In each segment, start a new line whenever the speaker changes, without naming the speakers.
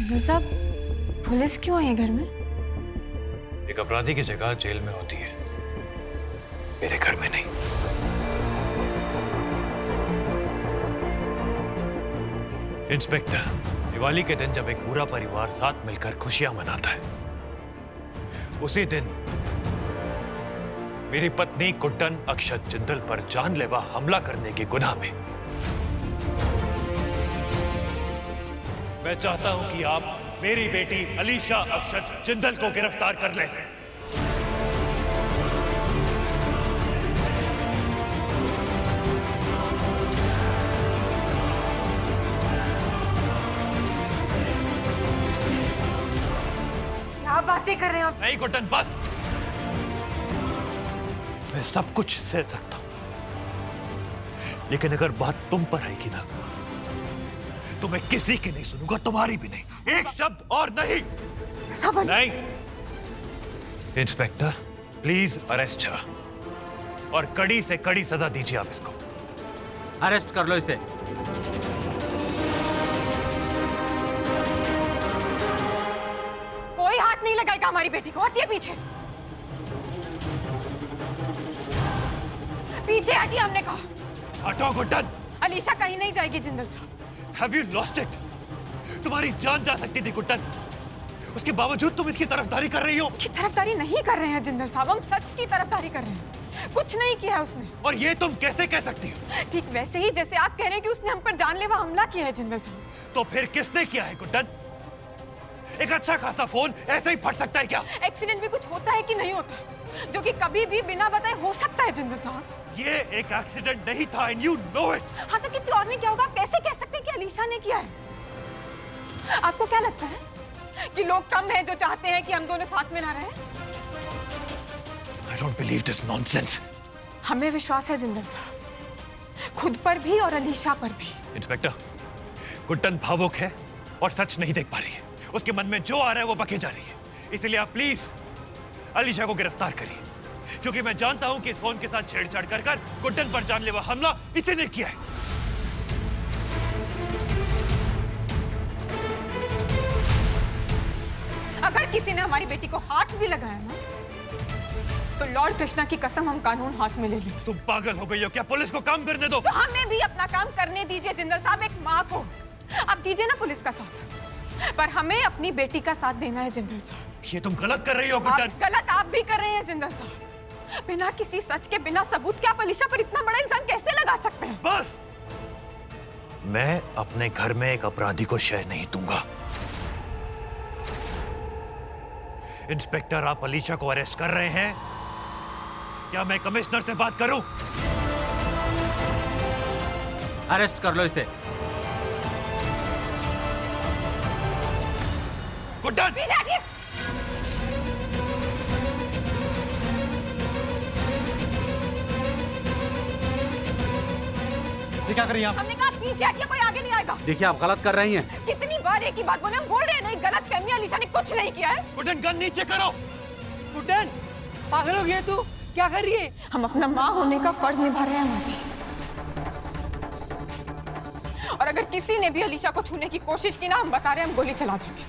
जिंदल साहब, पुलिस क्यों आई है घर में?
एक अपराधी की जगह जेल में होती है, मेरे घर में नहीं। इंस्पेक्टर, दिवाली के दिन जब एक पूरा परिवार साथ मिलकर खुशियां मनाता है, उसी दिन मेरी पत्नी गुड्डन अक्षत जिंदल पर जानलेवा हमला करने के गुनाह में मैं चाहता हूं कि आप मेरी बेटी अलीशा अक्षत जिंदल को गिरफ्तार कर लें।
क्या बातें कर रहे हैं आप?
नहीं गुड्डन, बस। मैं सब कुछ सह सकता हूं, लेकिन अगर बात तुम पर आएगी ना, तो मैं किसी की नहीं सुनूंगा, तुम्हारी भी नहीं। एक शब्द और नहीं। नहीं। इंस्पेक्टर, प्लीज अरेस्ट हर और कड़ी से कड़ी सजा दीजिए आप इसको।
अरेस्ट कर लो इसे।
कोई हाथ नहीं लगाएगा हमारी बेटी को। हटिए पीछे, पीछे हटिए, हमने कहा।
हटो गुड्डन।
अलीशा कहीं नहीं जाएगी जिंदल साहब।
Have you lost it? तुम्हारी जान जा सकती थी गुड्डन, उसके बावजूद तुम इसकी तरफदारी कर रही हो।
उसकी तरफदारी नहीं कर रहे हैं जिंदल साहब, हम सच की तरफदारी कर रहे हैं। कुछ नहीं किया है उसने।
और ये तुम कैसे कह सकती हो?
ठीक वैसे ही जैसे आप कह रहे हैं कि उसने हम पर जानलेवा हमला किया है जिंदल साहब।
तो फिर किसने किया है गुड्डन? एक अच्छा खासा फोन ऐसे ही फट सकता है क्या?
एक्सीडेंट भी कुछ होता है कि नहीं होता, जो कि कभी भी बिना बताए हो सकता है जिंदल साहब।
ये एक एक्सीडेंट नहीं था, and you know it।
हाँ, तो किसी और ने किया होगा। कैसे कह सकते हैं कि अलीशा ने किया है? आपको क्या लगता है कि लोग कम हैं जो चाहते हैं कि हम दोनों साथ में ना रहें?
I don't believe this nonsense।
हमें विश्वास है जिंदल साहब, खुद पर भी और अलीशा पर भी।
इंस्पेक्टर, गुड्डन भावुक है और सच नहीं देख पा रही है। उसके मन में जो आ रहा है वो बके जा रही है। इसलिए आप प्लीज अलीशा को गिरफ्तार करिए, क्योंकि मैं जानता हूं कि इस फोन के साथ छेड़छाड़ कर कर गुड्डन पर जानलेवा हमला इसी ने किया है।
अगर किसी ने हमारी बेटी को हाथ भी लगाया ना, तो लॉर्ड कृष्णा की कसम हम कानून हाथ में ले लेंगे।
तुम पागल हो गई हो क्या? पुलिस को काम करने दो।
तो हमें भी अपना काम करने दीजिए जिंदल साहब। एक माँ को आप दीजिए ना पुलिस का साथ, पर हमें अपनी बेटी का साथ देना है जिंदल साहब।
ये तुम गलत कर रही हो गुड्डन।
गलत आप भी कर रहे हैं जिंदल साहब। बिना किसी सच के, बिना सबूत के आप अलीशा पर इतना बड़ा इंसान कैसे लगा सकते हैं?
बस, मैं अपने घर में एक अपराधी को शय नहीं दूंगा। इंस्पेक्टर, आप अलीशा को अरेस्ट कर रहे हैं? क्या मैं कमिश्नर से बात करूं?
अरेस्ट कर लो इसे।
गुड्डन!
ये क्या कर रही हैं आप?
हमने कहा पीछे हटिए, कोई आगे नहीं आएगा।
देखिए, आप गलत कर रही हैं।
कितनी बार एक ही बात बोले, हम बोल रहे हैं नहीं। गलत फहमी, अलीशा ने कुछ नहीं किया है।
गुड्डन, गन नीचे करो।
गुड्डन, पागल हो गया तू? क्या कर रही है?
हम अपना माँ होने का फर्ज निभा रहे हैं माँ जी। और अगर किसी ने भी अलीशा को छूने की कोशिश की ना, हम बता रहे हैं, हम गोली चला देंगे।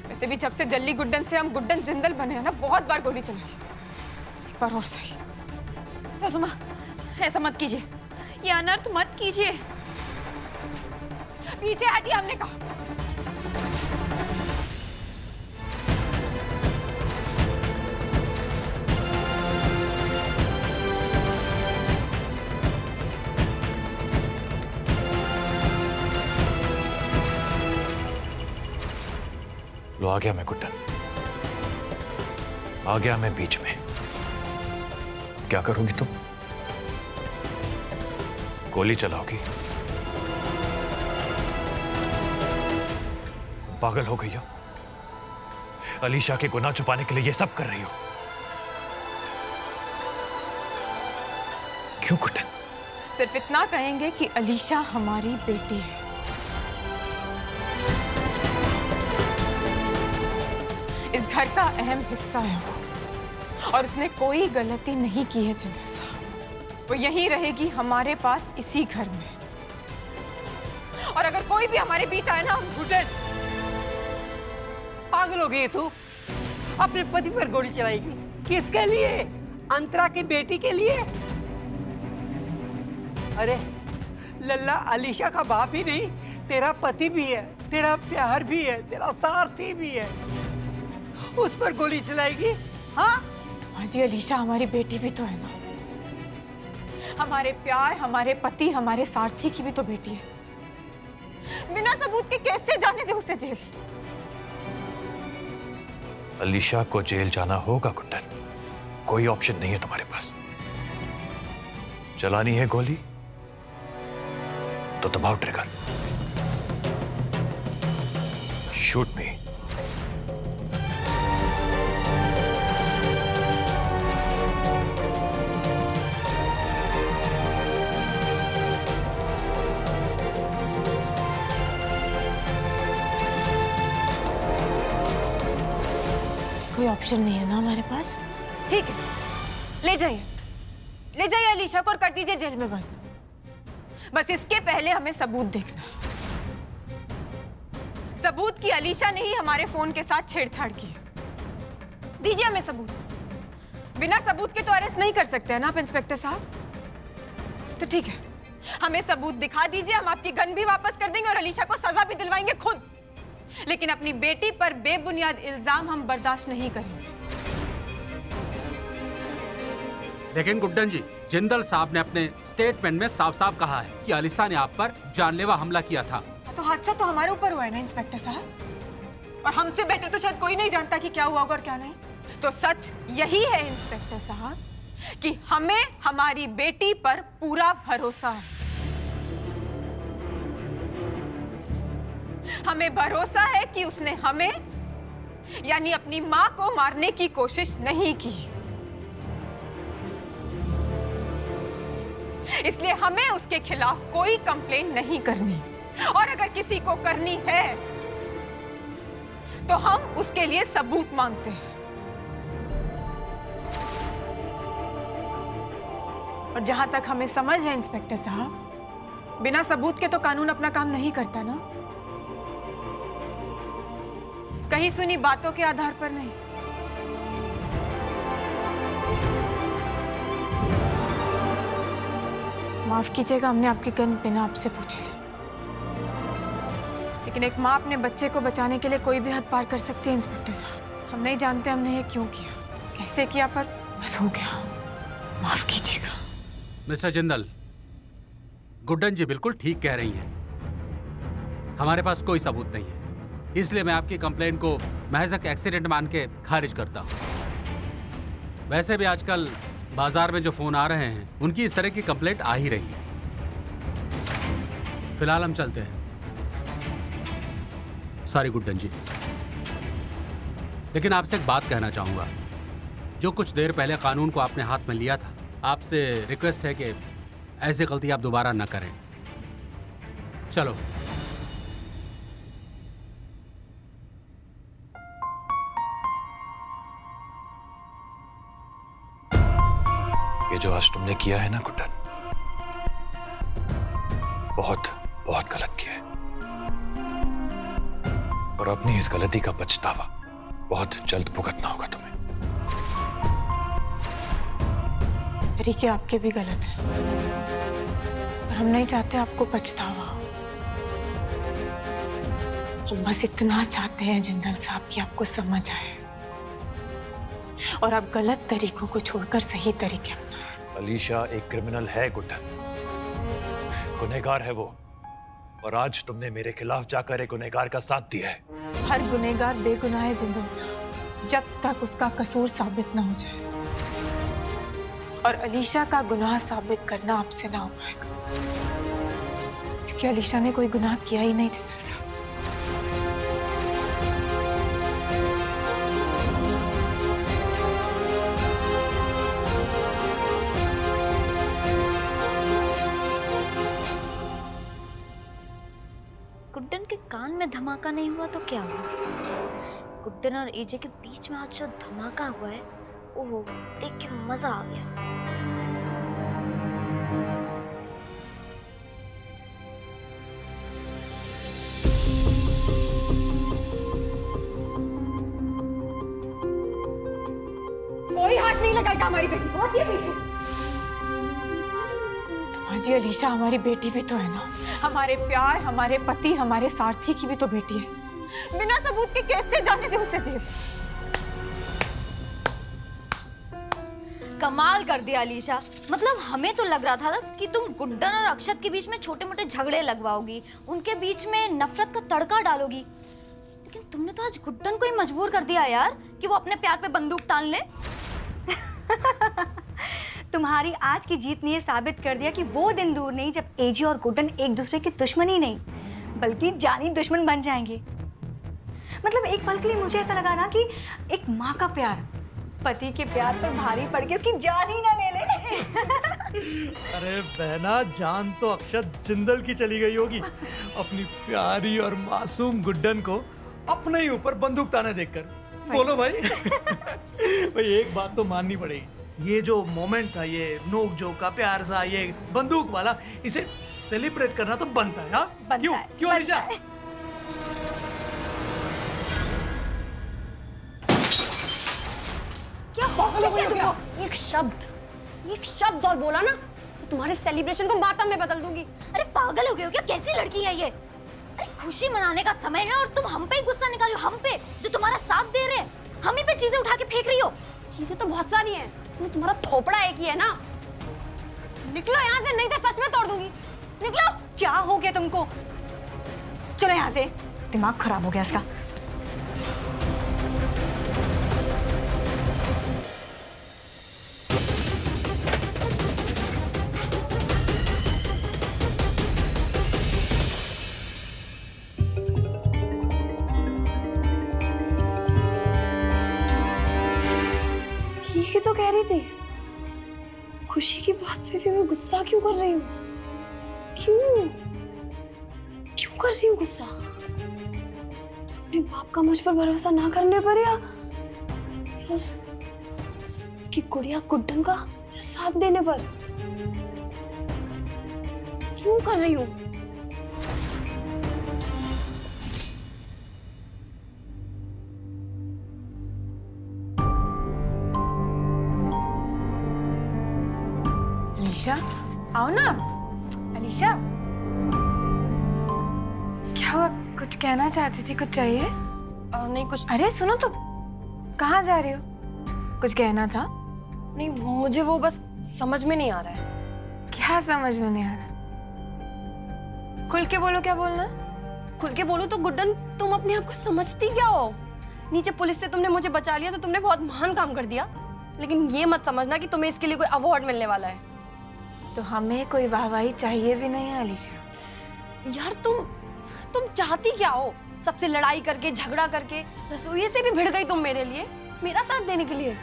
वैसे भी जब से जल्ली गुड्डन से हम गुड्डन जिंदल बने हैं ना, बहुत बार गोली चलाई। एक बार और सही। सासू माँ, ऐसा मत कीजिए, ये अनर्थ मत कीजिए। पीछे हटिए, हमने कहा।
लो, आ गया मैं गुड्डन, आ गया मैं बीच में। क्या करोगी तुम? गोली चलाओगी? पागल हो गई हो? अलीशा के गुनाह छुपाने के लिए ये सब कर रही हो? क्यों गुड्डन?
सिर्फ इतना कहेंगे कि अलीशा हमारी बेटी है। इस घर का अहम हिस्सा है वो, और उसने कोई गलती नहीं की है जिंदल साहब। वो यहीं रहेगी हमारे पास, इसी घर में। और अगर कोई भी हमारे बीच आए ना, हम
गुड्डन, पागल हो गई तू? अपने पति पर गोली चलाएगी? किसके लिए? अंतरा की बेटी के लिए? अरे लल्ला अलीशा का बाप ही नहीं, तेरा पति भी है, तेरा प्यार भी है, तेरा सारथी भी है, उस पर गोली चलाएगी? हाँ
जी अलीशा हमारी बेटी भी तो है ना, हमारे प्यार, हमारे पति, हमारे सारथी की भी तो बेटी है। बिना सबूत के कैसे जाने दे उसे जेल?
अलीशा को जेल जाना होगा गुड्डन, कोई ऑप्शन नहीं है तुम्हारे पास। चलानी है गोली तो दबाओ ट्रिगर, शूट मी।
कोई ऑप्शन नहीं है ना हमारे पास? ठीक है, ले जाइए अलीशा को और कर दीजिए जेल में बंद। बस इसके पहले हमें सबूत देखना है, सबूत की अलीशा ने ही हमारे फोन के साथ छेड़छाड़ की। दीजिए हमें सबूत। बिना सबूत के तो अरेस्ट नहीं कर सकते हैं ना आप इंस्पेक्टर साहब? तो ठीक है, हमें सबूत दिखा दीजिए, हम आपकी गन भी वापस कर देंगे और अलीशा को सजा भी दिलवाएंगे खुद। लेकिन अपनी बेटी पर बेबुनियाद इल्जाम हम बर्दाश्त नहीं करेंगे।
लेकिन गुड्डन जी, जिंदल साहब ने अपने स्टेटमेंट में साफ साफ कहा है कि अलीशा ने आप पर जानलेवा हमला किया था।
तो हादसा तो हमारे ऊपर हुआ है ना इंस्पेक्टर साहब, और हमसे बेटर तो शायद कोई नहीं जानता कि क्या हुआ होगा और क्या नहीं। तो सच यही है इंस्पेक्टर साहब कि हमें हमारी बेटी पर पूरा भरोसा है। हमें भरोसा है कि उसने हमें यानी अपनी मां को मारने की कोशिश नहीं की, इसलिए हमें उसके खिलाफ कोई कंप्लेंट नहीं करनी, और अगर किसी को करनी है तो हम उसके लिए सबूत मांगते हैं। और जहां तक हमें समझ है इंस्पेक्टर साहब, बिना सबूत के तो कानून अपना काम नहीं करता ना, कहीं सुनी बातों के आधार पर नहीं। माफ कीजिएगा, हमने आपकी गन बिना आपसे पूछे ली, लेकिन एक माँ अपने बच्चे को बचाने के लिए कोई भी हद पार कर सकती है इंस्पेक्टर साहब। हम नहीं जानते हमने ये क्यों किया, कैसे किया, पर बस हो गया, माफ कीजिएगा।
मिस्टर जिंदल, गुड्डन जी बिल्कुल ठीक कह रही हैं। हमारे पास कोई सबूत नहीं है, इसलिए मैं आपकी कंप्लेंट को महज एक एक्सीडेंट मान के खारिज करता हूं। वैसे भी आजकल बाजार में जो फोन आ रहे हैं उनकी इस तरह की कंप्लेंट आ ही रही है। फिलहाल हम चलते हैं। सॉरी गुड्डन जी, लेकिन आपसे एक बात कहना चाहूंगा। जो कुछ देर पहले कानून को आपने हाथ में लिया था, आपसे रिक्वेस्ट है कि ऐसी गलती आप दोबारा न करें। चलो।
ये जो आज तुमने किया है ना गुड्डन, बहुत बहुत गलत किया है, और अपनी इस गलती का पछतावा बहुत जल्द भुगतना होगा तुम्हें।
तरीके आपके भी गलत हैं, पर हम नहीं चाहते आपको पछतावा हो। हम बस इतना चाहते हैं जिंदल साहब कि आपको समझ आए और आप गलत तरीकों को छोड़कर सही तरीके अपनाएं।
अलीशा एक क्रिमिनल है गुड्डन, गुनहगार है वो, और आज तुमने मेरे खिलाफ जाकर एक गुनहगार का साथ दिया है।
हर गुनहगार बेगुनाह है जिंदल साहब, जब तक उसका कसूर साबित ना हो जाए, और अलीशा का गुनाह साबित करना आपसे ना हो पाएगा, क्योंकि अलीशा ने कोई गुनाह किया ही नहीं जिंदल साहब।
गुड्डन के कान में धमाका नहीं हुआ तो क्या हुआ? गुड्डन और एजे के बीच में आज जो धमाका हुआ है, ओह देख के मजा आ गया।
लगाएगा हमारी बेटी को? हटिए पीछे। तुम्हारी अलीशा हमारी बेटी भी तो है ना, हमारे प्यार, हमारे पति, हमारे सारथी की भी तो बेटी है। बिना सबूत के कैसे जाने दे उसे जेल?
कमाल कर दिया अलीशा। मतलब हमें तो लग रहा था कि तुम गुड्डन और अक्षत के बीच में छोटे मोटे झगड़े लगवाओगी, उनके बीच में नफरत का तड़का डालोगी, लेकिन तुमने तो आज गुड्डन को ही मजबूर कर दिया यार कि वो अपने प्यार पे बंदूक तान ले।
तुम्हारी आज की जीत ने ये साबित कर दिया कि वो दिन दूर नहीं जब एजी और गुड्डन एक दूसरे के दुश्मन ही नहीं बल्कि जानी दुश्मन बन जाएंगे। मतलब एक पल के लिए मुझे ऐसा लगा ना कि एक माँ का प्यार पति के प्यार पर भारी पड़ के उसकी जान ही ना ले ले।
अरे बहना, जान तो अक्षत जिंदल की चली गई होगी अपनी प्यारी और मासूम गुड्डन को अपने ही ऊपर बंदूक ताने देखकर। बोलो भाई। भाई एक बात तो माननी पड़ेगी, ये जो मोमेंट था, ये नोक झोंक का प्यार सा, ये बंदूक वाला, इसे सेलिब्रेट करना तो बनता है। हाँ क्यों क्यों अलीशा?
क्या हो गया? एक शब्द और बोला ना तो तुम्हारे सेलिब्रेशन को मातम में बदल दूंगी।
अरे पागल हो गए हो क्या? कैसी लड़की है ये? अरे खुशी मनाने का समय है और तुम हम पे ही गुस्सा निकालो, हम पे जो तुम्हारा साथ दे रहे हैं। हम ही पे चीजें उठा के फेंक रही हो।
चीजें तो बहुत सारी हैं, तुम्हारा थोपड़ा एक ही है ना। निकलो यहाँ से, नहीं तो सच में तोड़ दूंगी। निकलो। क्या हो गया तुमको? चलो यहाँ से, दिमाग खराब हो गया इसका।
ये तो कह रही थी खुशी की बात पे भी मैं गुस्सा क्यों कर रही हूँ? क्यों क्यों कर रही हूँ गुस्सा? अपने बाप का मुझ पर भरोसा ना करने पर या उसकी गुड़िया गुड्डन का साथ देने पर? क्यों कर रही हूँ?
अलीशा, आओ ना। अलीशा, क्या हुआ? कुछ कहना चाहती थी? कुछ चाहिए?
नहीं कुछ
अरे सुनो तो, कहाँ जा रही हो? कुछ कहना था?
नहीं, मुझे वो बस समझ में नहीं आ रहा है।
क्या समझ में नहीं आ रहा? खुल के बोलो, क्या बोलना?
खुल के बोलूं तो गुड्डन, तुम अपने आप को समझती क्या हो? नीचे पुलिस से तुमने मुझे बचा लिया तो तुमने बहुत महान काम कर दिया, लेकिन ये मत समझना कि तुम्हें इसके लिए कोई अवार्ड मिलने वाला है।
तो हमें कोई वाहवाही चाहिए भी नहीं है अलीशा।
यार तुम चाहती क्या हो? सबसे लड़ाई करके, झगड़ा करके, रसोई से भी भिड़ गई तुम मेरे लिए, मेरा साथ देने के लिए।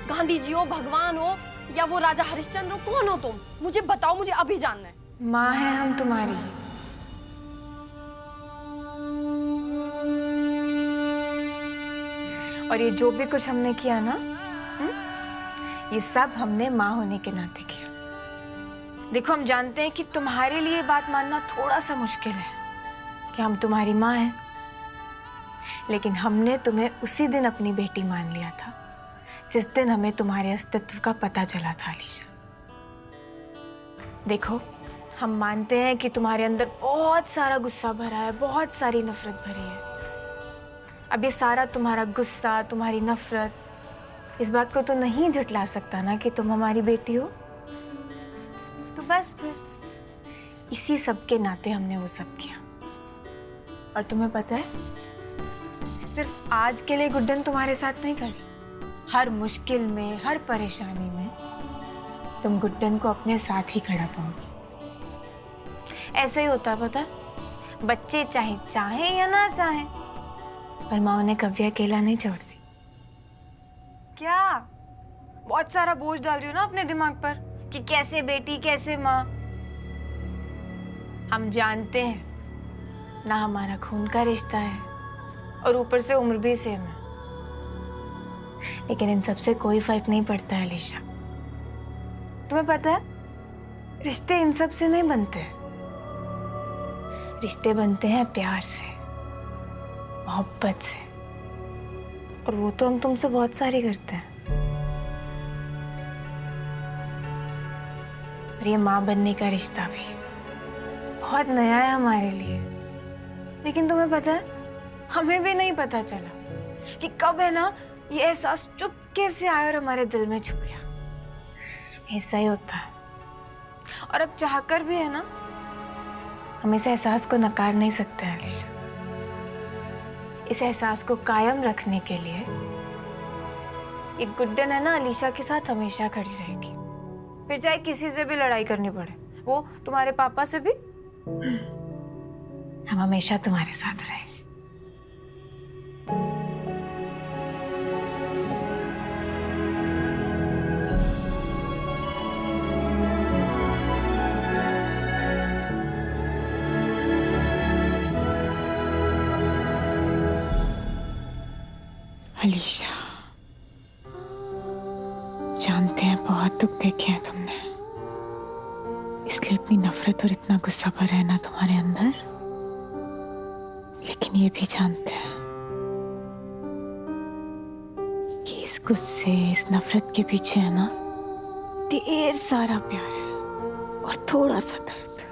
गांधी जी हो, भगवान हो, या वो राजा हरिश्चंद्र हो, कौन हो तुम? मुझे बताओ, मुझे अभी जानना है।
माँ है हम तुम्हारी। और ये जो भी कुछ हमने किया ना, ये सब हमने माँ होने के नाते किया। देखो, हम जानते हैं कि तुम्हारे लिए बात मानना थोड़ा सा मुश्किल है कि हम तुम्हारी माँ हैं, लेकिन हमने तुम्हें उसी दिन अपनी बेटी मान लिया था जिस दिन हमें तुम्हारे अस्तित्व का पता चला था अलीशा। देखो, हम मानते हैं कि तुम्हारे अंदर बहुत सारा गुस्सा भरा है, बहुत सारी नफरत भरी है। अब ये सारा तुम्हारा गुस्सा, तुम्हारी नफरत, इस बात को तो नहीं झुठला सकता ना कि तुम हमारी बेटी हो। तो बस फिर इसी सब के नाते हमने वो सब किया। और तुम्हें पता है, सिर्फ आज के लिए गुड्डन तुम्हारे साथ नहीं खड़ी। हर मुश्किल में, हर परेशानी में तुम गुड्डन को अपने साथ ही खड़ा पाओगी। ऐसे ही होता, पता, बच्चे चाहे चाहें या ना चाहें, पर माँ उन्हें कभी अकेला नहीं छोड़ती। क्या बहुत सारा बोझ डाल रही हो ना अपने दिमाग पर कि कैसे बेटी, कैसे माँ। हम जानते हैं ना, हमारा खून का रिश्ता है और ऊपर से उम्र भी सेम है, लेकिन इन सब से कोई फर्क नहीं पड़ता है अलीशा। तुम्हें पता है, रिश्ते इन सब से नहीं बनते। रिश्ते बनते हैं प्यार से, मोहब्बत से, और वो तो हम तुमसे बहुत सारी करते हैं। और ये माँ बनने का रिश्ता भी बहुत नया है हमारे लिए। लेकिन तुम्हें पता है, हमें भी नहीं पता चला कि कब है ना ये एहसास चुपके से आया और हमारे दिल में छुप गया। ऐसा ही होता है। और अब चाहकर भी है ना, हम इस एहसास को नकार नहीं सकते अलीशा। इस एहसास को कायम रखने के लिए ये गुड्डन है ना अलीशा के साथ हमेशा खड़ी रहेगी, फिर चाहे किसी से भी लड़ाई करनी पड़े, वो तुम्हारे पापा से भी। हम हमेशा तुम्हारे साथ रहेंगे। अलीशा, जानते हैं बहुत दुख देखे हैं तुमने, इसलिए इतनी नफरत और इतना गुस्सा भरा है ना तुम्हारे अंदर। लेकिन ये भी जानते हैं कि इस गुस्से, इस नफरत के पीछे है ना ढेर सारा प्यार है और थोड़ा सा दर्द।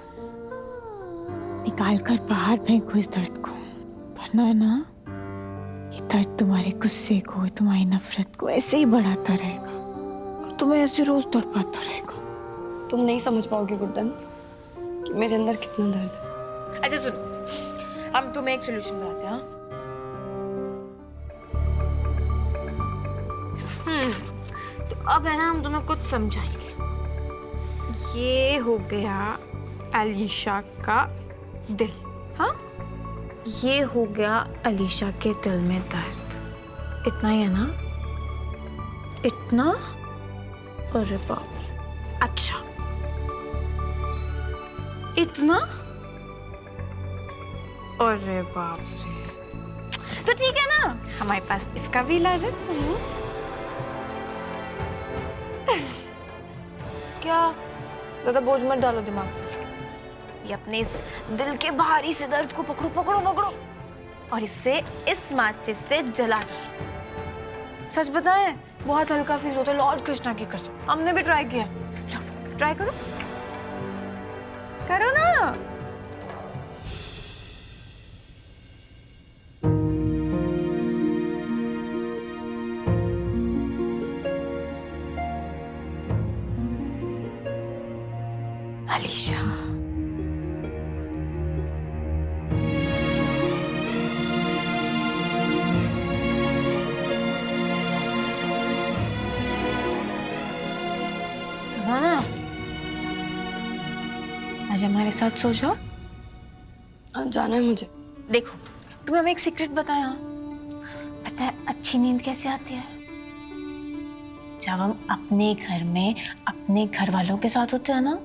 निकाल कर बाहर फेंको इस दर्द को, वरना है ना ये दर्द तुम्हारे गुस्से को, तुम्हारी नफरत को ऐसे ही बढ़ाता रहेगा और तुम्हें ऐसे रोज तड़पाता रहेगा।
तुम नहीं समझ पाओगे गुड्डन कि मेरे अंदर कितना दर्द है।
अच्छा सुनो, हम तुम्हें एक सोल्यूशन बताते हैं। तो अब है ना हम तुम्हें कुछ समझाएंगे। ये हो गया अलीशा का दिल, हाँ? ये हो गया अलीशा के दिल में दर्द। इतना ही है ना? इतना? अरे बाप रे। अच्छा, इतना? अरे बाप रे। तो ठीक है ना, हमारे पास इसका भी इलाज है। क्या ज्यादा बोझ मत डालो दिमाग पर। ये अपने इस दिल के भारी से दर्द को पकड़ो पकड़ो पकड़ो और इससे इस माचिस से जला दो। सच बताएं, बहुत हल्का फील होता है, लॉर्ड कृष्णा की कसम। हमने भी ट्राई किया। ट्राई करो, करो ना। अलीशा, सुनो ना, आज हमारे साथ सो जाओ।
जाना है मुझे।
देखो, तुम्हें हम एक सीक्रेट बताएं। हाँ, पता है अच्छी नींद कैसे आती है? जब हम अपने घर में अपने घर वालों के साथ होते हैं ना,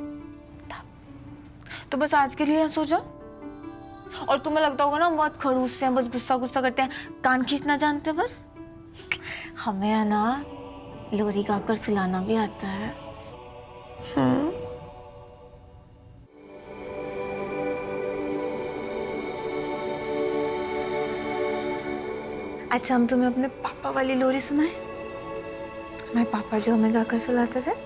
तो बस आज के लिए सो जाओ। और तुम्हें लगता होगा ना हम बहुत खड़ूस से हैं, बस गुस्सा गुस्सा करते हैं, कान खींचना जानते हैं। बस हमें है ना लोरी गाकर सुलाना भी आता है। अच्छा, हम तुम्हें अपने पापा वाली लोरी सुनाए? हमारे पापा जो हमें गाकर सुलाते थे।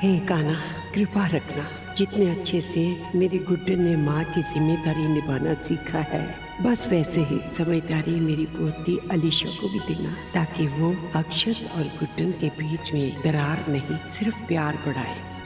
हे कान्हा, कृपा रखना। जितने अच्छे से मेरी गुड्डन ने माँ की जिम्मेदारी निभाना सीखा है, बस वैसे ही समझदारी मेरी पोती अलीशा को भी देना, ताकि वो अक्षत और गुड्डन के बीच में दरार नहीं, सिर्फ प्यार बढ़ाए।